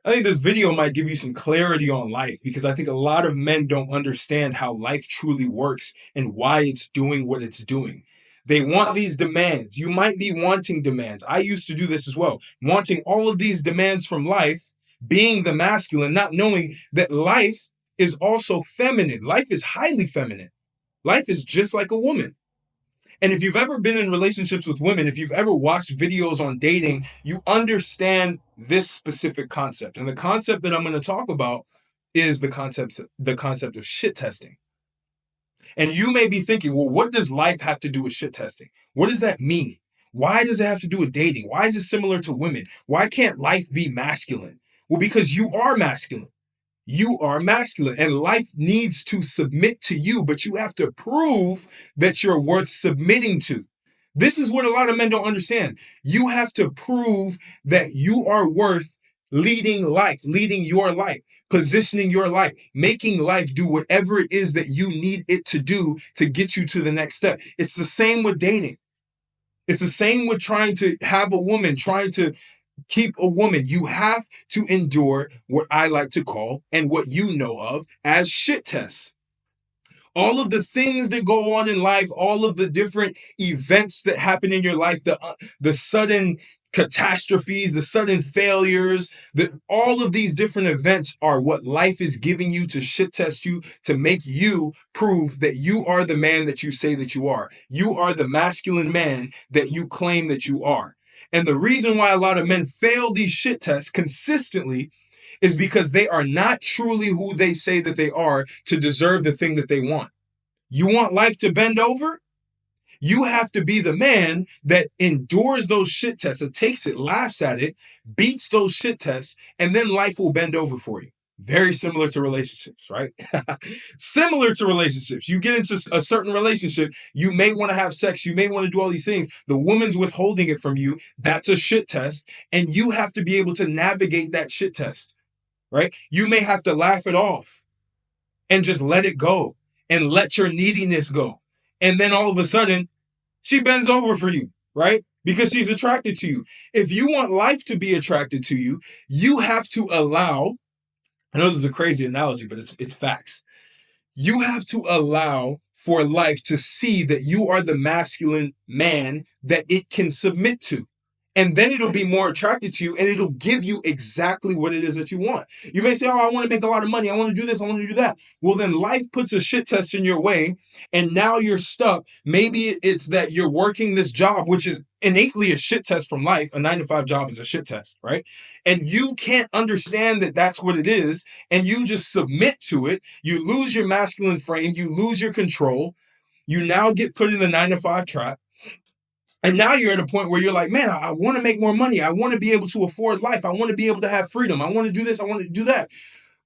I think this video might give you some clarity on life because I think a lot of men don't understand how life truly works and why it's doing what it's doing. They want these demands. You might be wanting demands. I used to do this as well, wanting all of these demands from life, being the masculine, not knowing that life is also feminine. Life is highly feminine. Life is just like a woman. And if you've ever been in relationships with women, if you've ever watched videos on dating, you understand this specific concept. And the concept that I'm going to talk about is the concept of shit testing. And you may be thinking, well, what does life have to do with shit testing? What does that mean? Why does it have to do with dating? Why is it similar to women? Why can't life be masculine? Well, because you are masculine. You are masculine and life needs to submit to you, but you have to prove that you're worth submitting to. This is what a lot of men don't understand. You have to prove that you are worth leading life, leading your life, positioning your life, making life do whatever it is that you need it to do to get you to the next step. It's the same with dating. It's the same with trying to have a woman, trying to keep a woman. You have to endure what I like to call, and what you know of as, shit tests. All of the things that go on in life, all of the different events that happen in your life, the sudden catastrophes, the sudden failures, that all of these different events are what life is giving you to shit test you, to make you prove that you are the man that you say that you are. You are the masculine man that you claim that you are. And the reason why a lot of men fail these shit tests consistently is because they are not truly who they say that they are to deserve the thing that they want. You want life to bend over? You have to be the man that endures those shit tests, that takes it, laughs at it, beats those shit tests, and then life will bend over for you. Very similar to relationships, right? Similar to relationships. You get into a certain relationship, you may want to have sex, you may want to do all these things. The woman's withholding it from you. That's a shit test. And you have to be able to navigate that shit test, right? You may have to laugh it off and just let it go and let your neediness go. And then all of a sudden, she bends over for you, right? Because she's attracted to you. If you want life to be attracted to you, you have to allow, I know this is a crazy analogy, but it's facts. You have to allow for life to see that you are the masculine man that it can submit to. And then it'll be more attracted to you and it'll give you exactly what it is that you want. You may say, oh, I want to make a lot of money. I want to do this. I want to do that. Well, then life puts a shit test in your way and now you're stuck. Maybe it's that you're working this job, which is innately a shit test from life. A 9-to-5 job is a shit test, right? And you can't understand that that's what it is. And you just submit to it. You lose your masculine frame. You lose your control. You now get put in the 9-to-5 trap. And now you're at a point where you're like, man, I want to make more money. I want to be able to afford life. I want to be able to have freedom. I want to do this. I want to do that.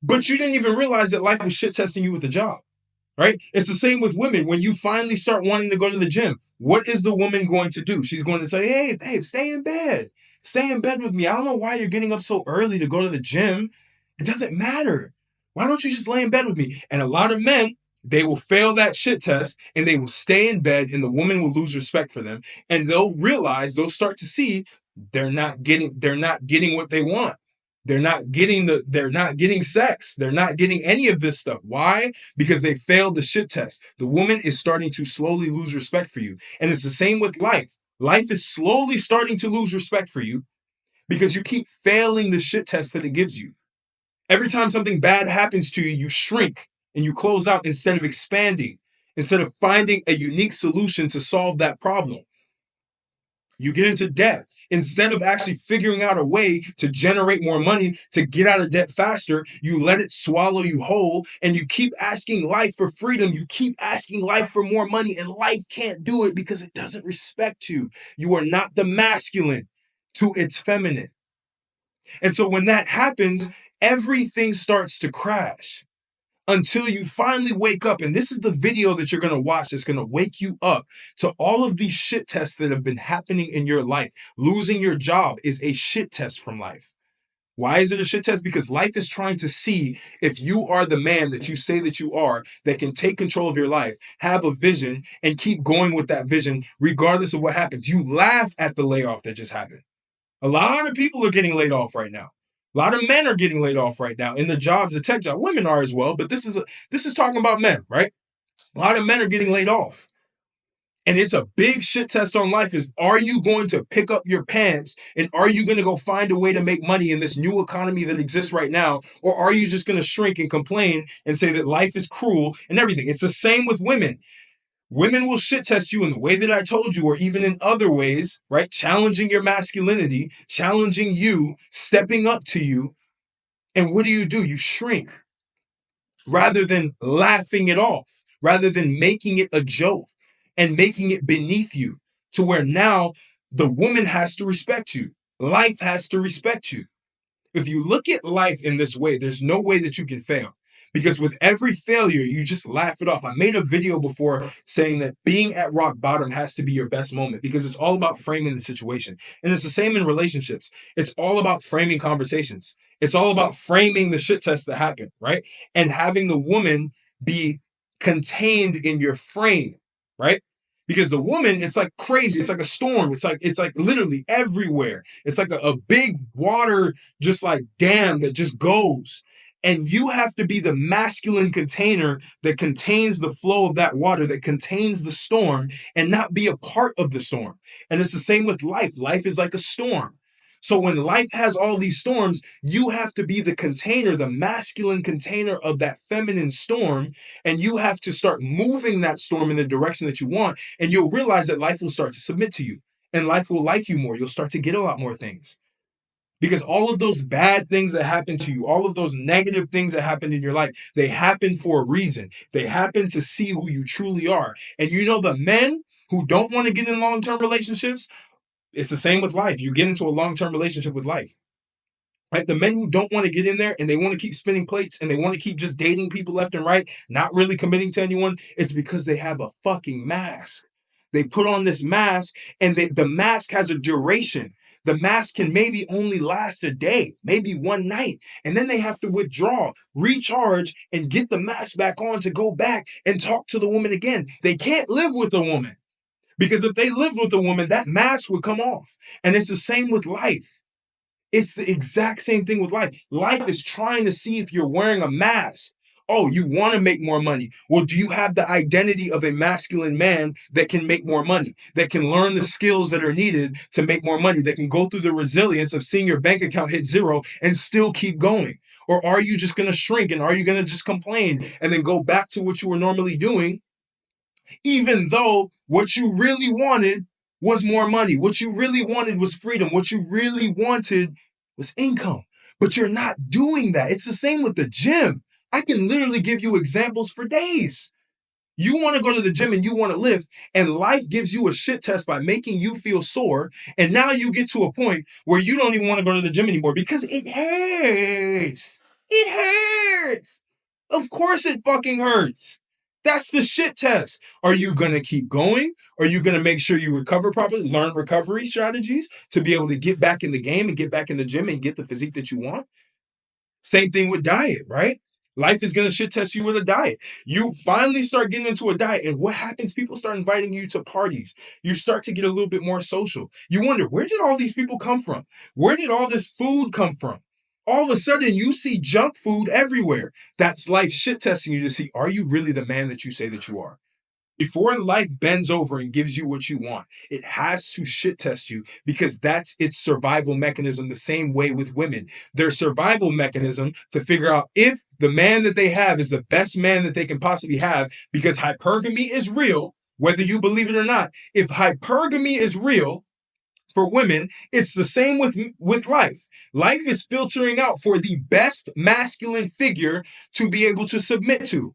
But you didn't even realize that life was shit testing you with a job, right? It's the same with women. When you finally start wanting to go to the gym, what is the woman going to do? She's going to say, hey, babe, stay in bed. Stay in bed with me. I don't know why you're getting up so early to go to the gym. It doesn't matter. Why don't you just lay in bed with me? And a lot of men, they will fail that shit test and they will stay in bed and the woman will lose respect for them. And they'll start to see they're not getting what they want. They're not getting sex. They're not getting any of this stuff. Why? Because they failed the shit test. The woman is starting to slowly lose respect for you. And it's the same with life. Life is slowly starting to lose respect for you because you keep failing the shit test that it gives you. Every time something bad happens to you, you shrink and you close out instead of expanding, instead of finding a unique solution to solve that problem. You get into debt. Instead of actually figuring out a way to generate more money, to get out of debt faster, you let it swallow you whole and you keep asking life for freedom. You keep asking life for more money and life can't do it because it doesn't respect you. You are not the masculine to its feminine. And so when that happens, everything starts to crash until you finally wake up. And this is the video that you're going to watch that's going to wake you up to all of these shit tests that have been happening in your life. Losing your job is a shit test from life. Why is it a shit test? Because life is trying to see if you are the man that you say that you are, that can take control of your life, have a vision, and keep going with that vision regardless of what happens. You laugh at the layoff that just happened. A lot of people are getting laid off right now. A lot of men are getting laid off right now in the jobs, the tech job. Women are as well, but this is talking about men, right? A lot of men are getting laid off. And it's a big shit test on life is, are you going to pick up your pants and are you going to go find a way to make money in this new economy that exists right now? Or are you just going to shrink and complain and say that life is cruel and everything? It's the same with women. Women will shit test you in the way that I told you, or even in other ways, right? Challenging your masculinity, challenging you, stepping up to you. And what do? You shrink rather than laughing it off, rather than making it a joke and making it beneath you to where now the woman has to respect you. Life has to respect you. If you look at life in this way, there's no way that you can fail. Because with every failure, you just laugh it off. I made a video before saying that being at rock bottom has to be your best moment because it's all about framing the situation. And it's the same in relationships. It's all about framing conversations. It's all about framing the shit test that happened, right? And having the woman be contained in your frame, right? Because the woman, it's like crazy. It's like a storm. It's like literally everywhere. It's like a big water, just like dam that just goes. And you have to be the masculine container that contains the flow of that water, that contains the storm, and not be a part of the storm. And it's the same with life. Life is like a storm. So when life has all these storms, you have to be the container, the masculine container of that feminine storm. And you have to start moving that storm in the direction that you want. And you'll realize that life will start to submit to you and life will like you more. You'll start to get a lot more things. Because all of those bad things that happen to you, all of those negative things that happened in your life, they happen for a reason. They happen to see who you truly are. And you know, the men who don't want to get in long-term relationships, it's the same with life. You get into a long-term relationship with life. Right? The men who don't want to get in there and they want to keep spinning plates and they want to keep just dating people left and right, not really committing to anyone, it's because they have a fucking mask. They put on this mask and the mask has a duration. The mask can maybe only last a day, maybe one night. And then they have to withdraw, recharge, and get the mask back on to go back and talk to the woman again. They can't live with a woman because if they lived with a woman, that mask would come off. And it's the same with life. It's the exact same thing with life. Life is trying to see if you're wearing a mask. Oh, you want to make more money. Well, do you have the identity of a masculine man that can make more money, that can learn the skills that are needed to make more money, that can go through the resilience of seeing your bank account hit zero and still keep going? Or are you just going to shrink and are you going to just complain and then go back to what you were normally doing, even though what you really wanted was more money? What you really wanted was freedom. What you really wanted was income. But you're not doing that. It's the same with the gym. I can literally give you examples for days. You want to go to the gym and you want to lift, and life gives you a shit test by making you feel sore. And now you get to a point where you don't even want to go to the gym anymore because it hurts. It hurts. Of course it fucking hurts. That's the shit test. Are you going to keep going? Are you going to make sure you recover properly, learn recovery strategies to be able to get back in the game and get back in the gym and get the physique that you want? Same thing with diet, right? Life is going to shit test you with a diet. You finally start getting into a diet, and what happens? People start inviting you to parties. You start to get a little bit more social. You wonder, where did all these people come from? Where did all this food come from? All of a sudden, you see junk food everywhere. That's life shit testing you to see, are you really the man that you say that you are? Before life bends over and gives you what you want, it has to shit test you because that's its survival mechanism. The same way with women, their survival mechanism to figure out if the man that they have is the best man that they can possibly have, because hypergamy is real, whether you believe it or not. If hypergamy is real for women, it's the same with life. Life is filtering out for the best masculine figure to be able to submit to.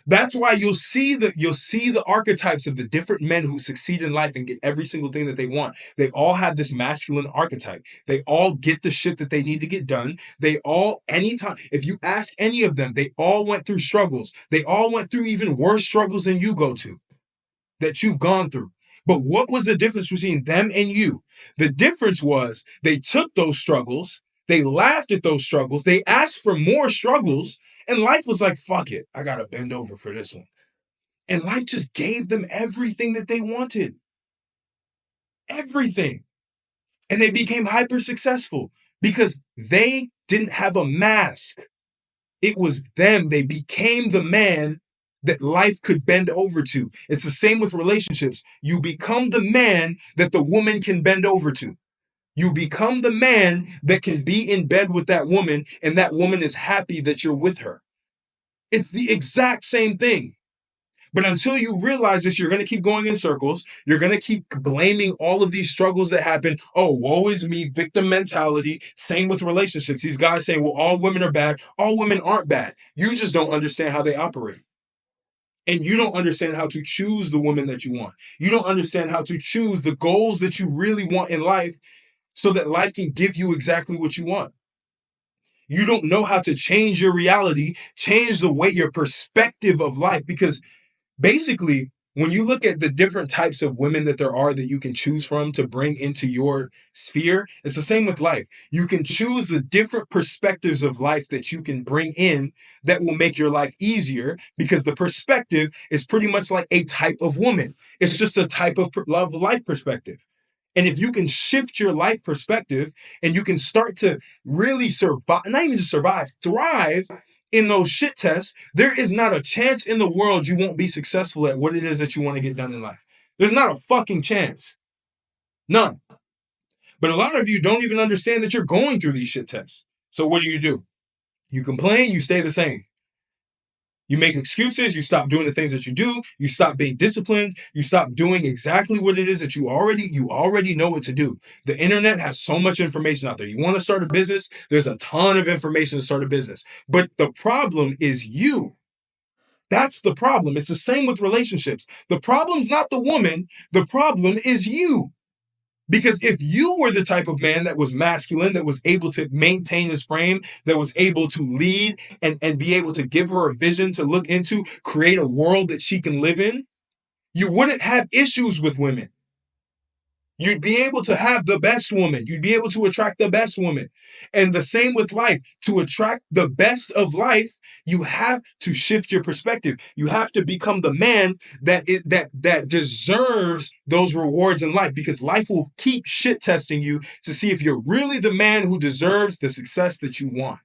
That's why you'll see the archetypes of the different men who succeed in life and get every single thing that they want. They all have this masculine archetype. They all get the shit that they need to get done. They all, anytime, if you ask any of them, they all went through struggles. They all went through even worse struggles than you go to, that you've gone through. But what was the difference between them and you? The difference was they took those struggles, they laughed at those struggles, they asked for more struggles, and life was like, fuck it, I gotta bend over for this one. And life just gave them everything that they wanted. Everything. And they became hyper successful because they didn't have a mask. It was them. They became the man that life could bend over to. It's the same with relationships. You become the man that the woman can bend over to. You become the man that can be in bed with that woman, and that woman is happy that you're with her. It's the exact same thing. But until you realize this, you're going to keep going in circles. You're going to keep blaming all of these struggles that happen. Oh, woe is me, victim mentality. Same with relationships. These guys saying, well, all women are bad. All women aren't bad. You just don't understand how they operate. And you don't understand how to choose the woman that you want. You don't understand how to choose the goals that you really want in life so that life can give you exactly what you want. You don't know how to change your reality, change the way your perspective of life, because basically, when you look at the different types of women that there are that you can choose from to bring into your sphere, it's the same with life. You can choose the different perspectives of life that you can bring in that will make your life easier, because the perspective is pretty much like a type of woman. It's just a type of life perspective. And if you can shift your life perspective and you can start to really survive, not even just survive, thrive in those shit tests, there is not a chance in the world you won't be successful at what it is that you want to get done in life. There's not a fucking chance. None. But a lot of you don't even understand that you're going through these shit tests. So what do? You complain, you stay the same. You make excuses, you stop doing the things that you do, you stop being disciplined, you stop doing exactly what it is that you already know what to do. The internet has so much information out there. You want to start a business, there's a ton of information to start a business. But the problem is you. That's the problem. It's the same with relationships. The problem's not the woman, the problem is you. Because if you were the type of man that was masculine, that was able to maintain his frame, that was able to lead and be able to give her a vision to look into, create a world that she can live in, you wouldn't have issues with women. You'd be able to have the best woman. You'd be able to attract the best woman. And the same with life. To attract the best of life, you have to shift your perspective. You have to become the man that deserves those rewards in life, because life will keep shit testing you to see if you're really the man who deserves the success that you want.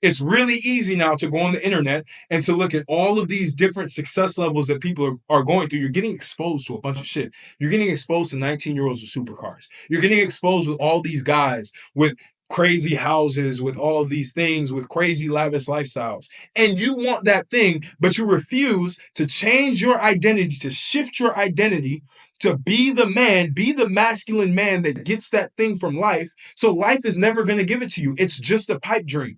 It's really easy now to go on the internet and to look at all of these different success levels that people are going through. You're getting exposed to a bunch of shit. You're getting exposed to 19-year-olds with supercars. You're getting exposed with all these guys with crazy houses, with all of these things, with crazy lavish lifestyles. And you want that thing, but you refuse to change your identity, to shift your identity, to be the man, be the masculine man that gets that thing from life. So life is never going to give it to you. It's just a pipe dream.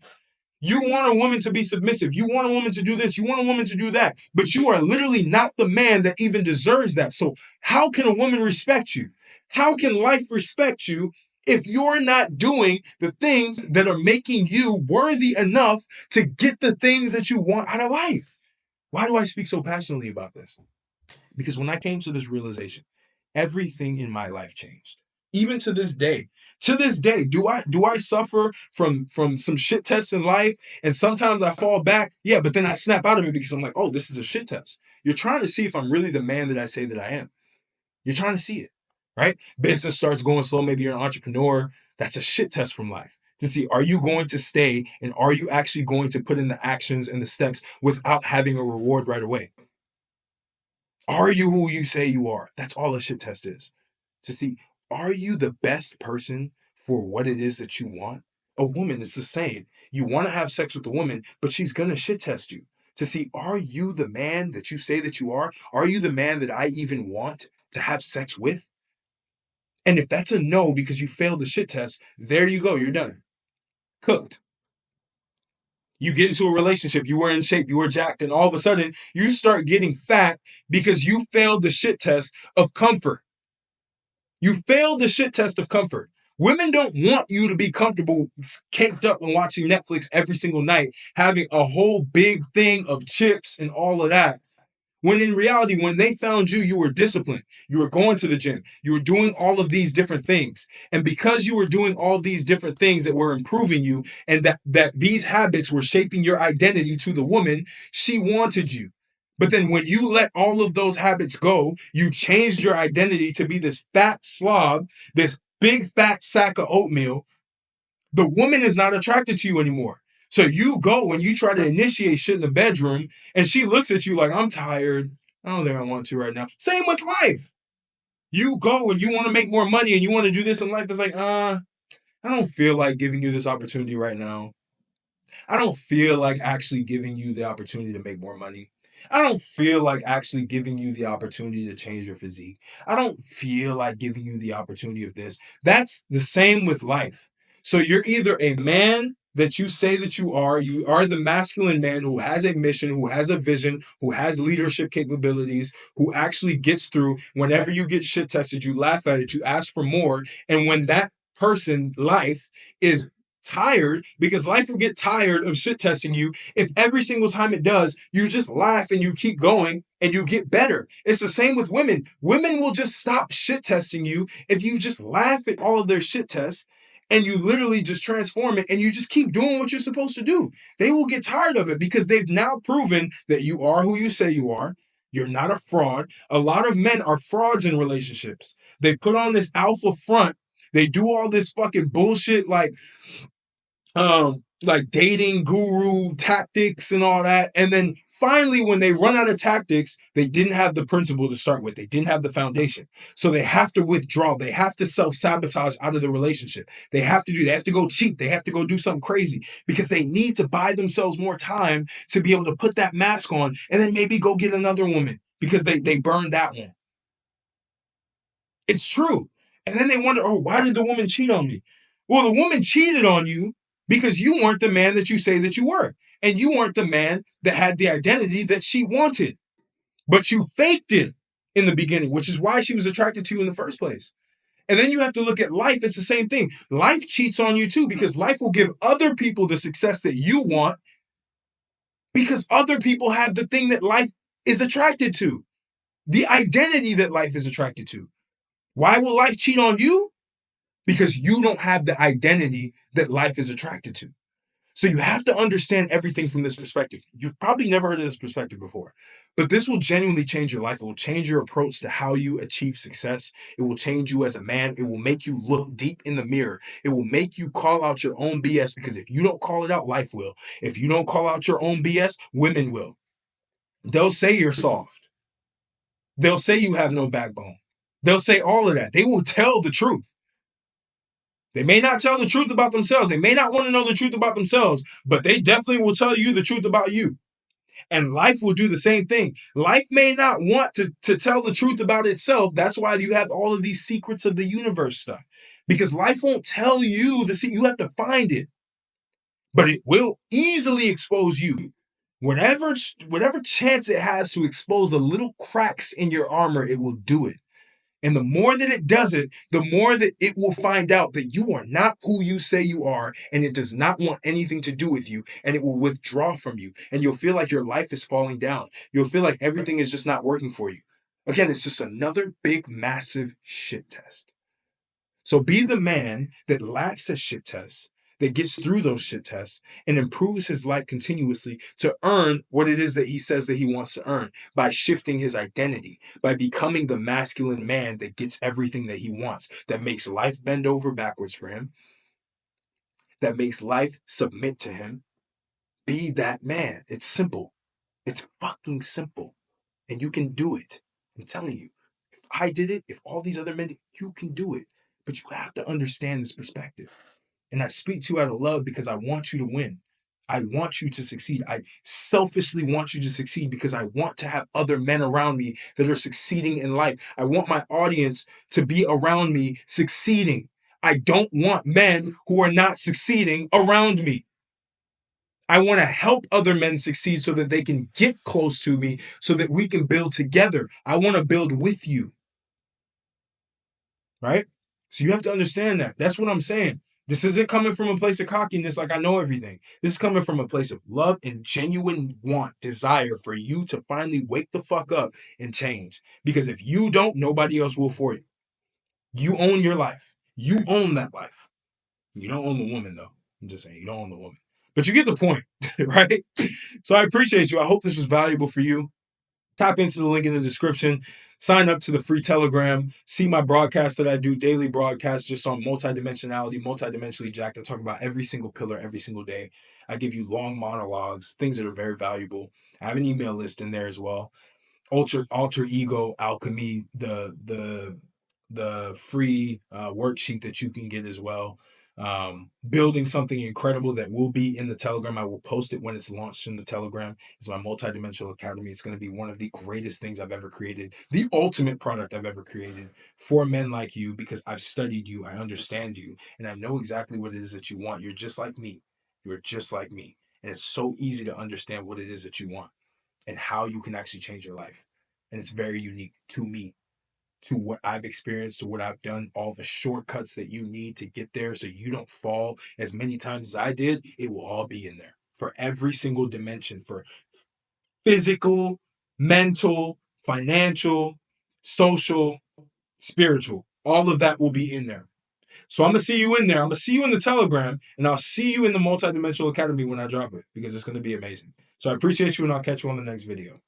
You want a woman to be submissive. You want a woman to do this. You want a woman to do that. But you are literally not the man that even deserves that. So how can a woman respect you? How can life respect you if you're not doing the things that are making you worthy enough to get the things that you want out of life? Why do I speak so passionately about this? Because when I came to this realization, everything in my life changed. Even to this day. To this day, do I suffer from some shit tests in life? And sometimes I fall back. Yeah, but then I snap out of it because I'm like, oh, this is a shit test. You're trying to see if I'm really the man that I say that I am. You're trying to see it, right? Business starts going slow. Maybe you're an entrepreneur. That's a shit test from life. To see, are you going to stay and are you actually going to put in the actions and the steps without having a reward right away? Are you who you say you are? That's all a shit test is. To see, are you the best person for what it is that you want? A woman is the same. You want to have sex with a woman, but she's going to shit test you. To see, are you the man that you say that you are? Are you the man that I even want to have sex with? And if that's a no because you failed the shit test, there you go. You're done. Cooked. You get into a relationship, you were in shape, you were jacked, and all of a sudden you start getting fat because you failed the shit test of comfort. You failed the shit test of comfort. Women don't want you to be comfortable, caked up and watching Netflix every single night, having a whole big thing of chips and all of that. When in reality, when they found you, you were disciplined. You were going to the gym. You were doing all of these different things. And because you were doing all these different things that were improving you and that these habits were shaping your identity to the woman, she wanted you. But then when you let all of those habits go, you changed your identity to be this fat slob, this big fat sack of oatmeal The woman is not attracted to you anymore. So you go and you try to initiate shit in the bedroom, and she looks at you like, I'm tired. I don't think I want to right now. Same with life. You go and you want to make more money and you want to do this in life. It's like, I don't feel like giving you this opportunity right now. I don't feel like actually giving you the opportunity to make more money. I don't feel like actually giving you the opportunity to change your physique. I don't feel like giving you the opportunity of this. That's the same with life. So you're either a man that you say that you are the masculine man who has a mission, who has a vision, who has leadership capabilities, who actually gets through. Whenever you get shit tested, you laugh at it, you ask for more. And when that person, life, is tired, because life will get tired of shit testing you if every single time it does, you just laugh and you keep going and you get better. It's the same with women. Women will just stop shit testing you if you just laugh at all of their shit tests and you literally just transform it and you just keep doing what you're supposed to do. They will get tired of it because they've now proven that you are who you say you are. You're not a fraud. A lot of men are frauds in relationships. They put on this alpha front. They do all this fucking bullshit like dating guru tactics and all that. And then finally, when they run out of tactics, they didn't have the principle to start with. They didn't have the foundation. So they have to withdraw. They have to self-sabotage out of the relationship. They have to go cheat. They have to go do something crazy because they need to buy themselves more time to be able to put that mask on and then maybe go get another woman because they burned that one. It's true. And then they wonder, oh, why did the woman cheat on me? Well, the woman cheated on you because you weren't the man that you say that you were. And you weren't the man that had the identity that she wanted. But you faked it in the beginning, which is why she was attracted to you in the first place. And then you have to look at life. It's the same thing. Life cheats on you too because life will give other people the success that you want because other people have the thing that life is attracted to, the identity that life is attracted to. Why will life cheat on you? Because you don't have the identity that life is attracted to. So you have to understand everything from this perspective. You've probably never heard of this perspective before, but this will genuinely change your life. It will change your approach to how you achieve success. It will change you as a man. It will make you look deep in the mirror. It will make you call out your own BS because if you don't call it out, life will. If you don't call out your own BS, women will. They'll say you're soft. They'll say you have no backbone. They'll say all of that. They will tell the truth. They may not tell the truth about themselves. They may not want to know the truth about themselves, but they definitely will tell you the truth about you. And life will do the same thing. Life may not want to tell the truth about itself. That's why you have all of these secrets of the universe stuff. Because life won't tell you the secret. You have to find it. But it will easily expose you. Whatever chance it has to expose the little cracks in your armor, it will do it. And the more that it does it, the more that it will find out that you are not who you say you are, and it does not want anything to do with you, and it will withdraw from you. And you'll feel like your life is falling down. You'll feel like everything is just not working for you. Again, it's just another big, massive shit test. So be the man that laughs at shit tests, that gets through those shit tests and improves his life continuously to earn what it is that he says that he wants to earn by shifting his identity, by becoming the masculine man that gets everything that he wants, that makes life bend over backwards for him, that makes life submit to him. Be that man. It's simple. It's fucking simple. And you can do it. I'm telling you. If I did it, if all these other men did, you can do it. But you have to understand this perspective. And I speak to you out of love because I want you to win. I want you to succeed. I selfishly want you to succeed because I want to have other men around me that are succeeding in life. I want my audience to be around me succeeding. I don't want men who are not succeeding around me. I want to help other men succeed so that they can get close to me so that we can build together. I want to build with you. Right? So you have to understand that. That's what I'm saying. This isn't coming from a place of cockiness like I know everything. This is coming from a place of love and genuine want, desire for you to finally wake the fuck up and change. Because if you don't, nobody else will for you. You own your life. You own that life. You don't own the woman, though. I'm just saying, you don't own the woman. But you get the point, right? So I appreciate you. I hope this was valuable for you. Tap into the link in the description. Sign up to the free Telegram. See my broadcast that I do, daily broadcast just on multidimensionality, multidimensionally jacked. I talk about every single pillar every single day. I give you long monologues, things that are very valuable. I have an email list in there as well. Alter ego alchemy, the free worksheet that you can get as well. Building something incredible that will be in the Telegram. I will post it when it's launched in the Telegram. It's my multidimensional academy. It's going to be one of the greatest things I've ever created, the ultimate product I've ever created for men like you, because I've studied you, I understand you, and I know exactly what it is that you want. You're just like me. You're just like me. And it's so easy to understand what it is that you want and how you can actually change your life. And it's very unique to me, to what I've experienced, to what I've done, all the shortcuts that you need to get there so you don't fall as many times as I did. It will all be in there for every single dimension, for physical, mental, financial, social, spiritual. All of that will be in there. So I'm going to see you in there. I'm going to see you in the Telegram, and I'll see you in the Multidimensional Academy when I drop it, because it's going to be amazing. So I appreciate you, and I'll catch you on the next video.